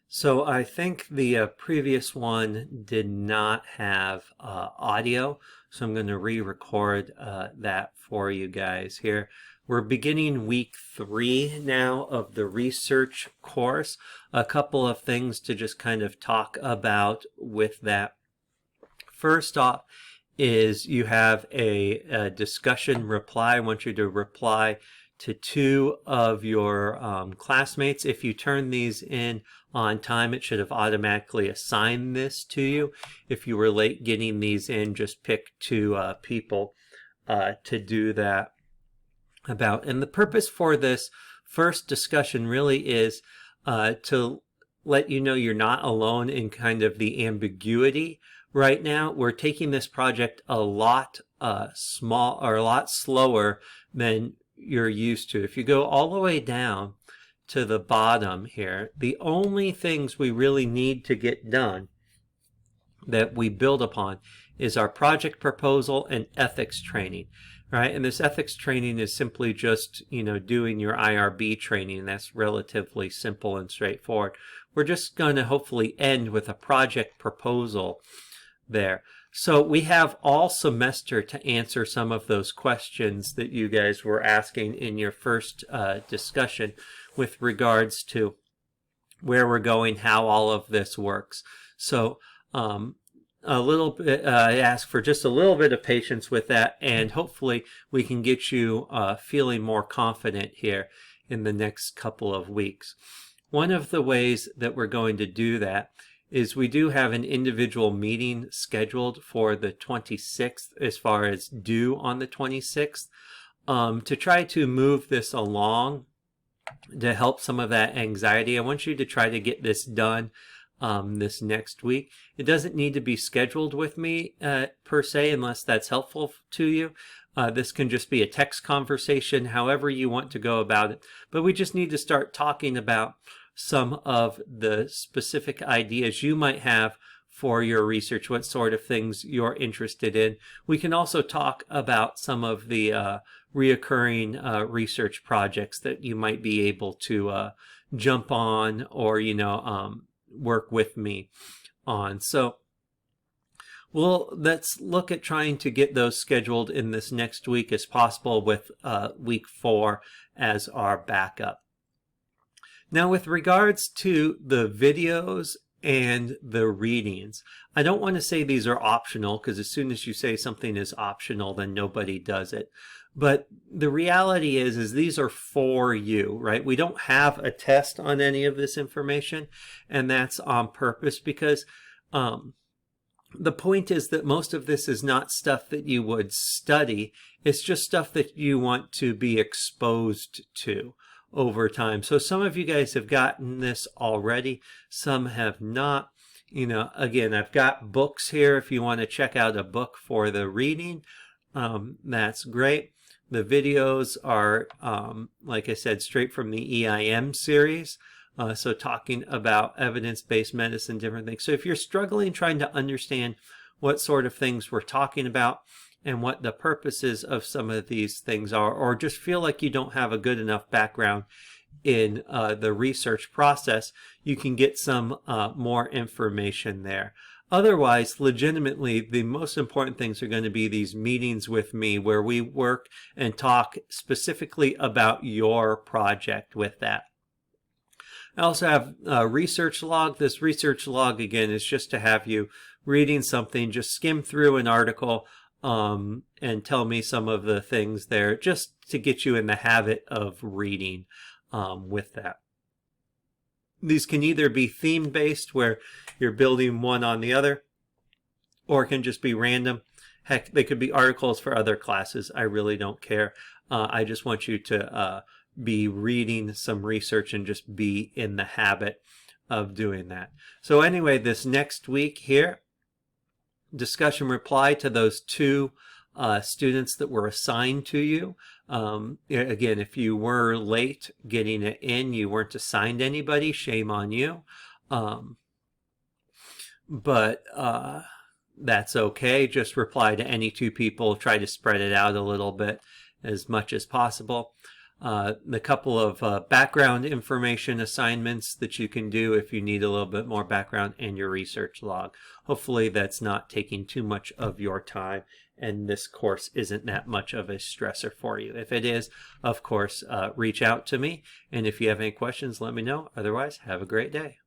So I think the previous one did not have audio, so I'm going to re-record that for you guys here. We're beginning week 3 now of the research course. A couple of things to just kind of talk about with that. First off is you have a discussion reply. I want you to reply to 2 of your classmates. If you turn these in on time, it should have automatically assigned this to you. If you were late getting these in, just pick 2 people to do that about. And the purpose for this first discussion really is to let you know you're not alone in kind of the ambiguity. Right now, we're taking this project a lot a lot slower than you're used to. If you go all the way down to the bottom here, the only things we really need to get done that we build upon is our project proposal and ethics training, right? And this ethics training is simply just, doing your IRB training. That's relatively simple and straightforward. We're just going to hopefully end with a project proposal there. So we have all semester to answer some of those questions that you guys were asking in your first discussion with regards to where we're going, how all of this works. So a little bit, I ask for just a little bit of patience with that, and hopefully we can get you feeling more confident here in the next couple of weeks. One of the ways that we're going to do that is we do have an individual meeting scheduled for the 26th, as far as due on the 26th, to try to move this along to help some of that anxiety. I want you to try to get this done this next week. It doesn't need to be scheduled with me per se, unless that's helpful to you. This can just be a text conversation, however you want to go about it. But we just need to start talking about some of the specific ideas you might have for your research, what sort of things you're interested in. We can also talk about some of the reoccurring research projects that you might be able to jump on or, work with me on. So let's look at trying to get those scheduled in this next week as possible, with week 4 as our backup. Now, with regards to the videos and the readings, I don't want to say these are optional, because as soon as you say something is optional, then nobody does it. But the reality is these are for you, right? We don't have a test on any of this information, and that's on purpose, because the point is that most of this is not stuff that you would study. It's just stuff that you want to be exposed to over time. So some of you guys have gotten this already, some have not. Again, I've got books here if you want to check out a book for the reading. That's great. The videos are, like I said, straight from the EIM series. So talking about evidence-based medicine, different things. So if you're struggling trying to understand what sort of things we're talking about and what the purposes of some of these things are, or just feel like you don't have a good enough background in the research process, you can get some more information there. Otherwise, legitimately, the most important things are going to be these meetings with me where we work and talk specifically about your project with that. I also have a research log. This research log, again, is just to have you reading something, just skim through an article and tell me some of the things there, just to get you in the habit of reading with that. These can either be theme-based, where you're building one on the other, or it can just be random. Heck, they could be articles for other classes. I really don't care. I just want you to be reading some research and just be in the habit of doing that. So anyway, this next week here, discussion reply to those 2 students that were assigned to you. Again, if you were late getting it in, you weren't assigned anybody, shame on you. But that's okay. Just reply to any 2 people. Try to spread it out a little bit as much as possible. the couple of background information assignments that you can do if you need a little bit more background, and your research log. Hopefully that's not taking too much of your time, and this course isn't that much of a stressor for you. If it is, of course, reach out to me, and if you have any questions, let me know. Otherwise, have a great day.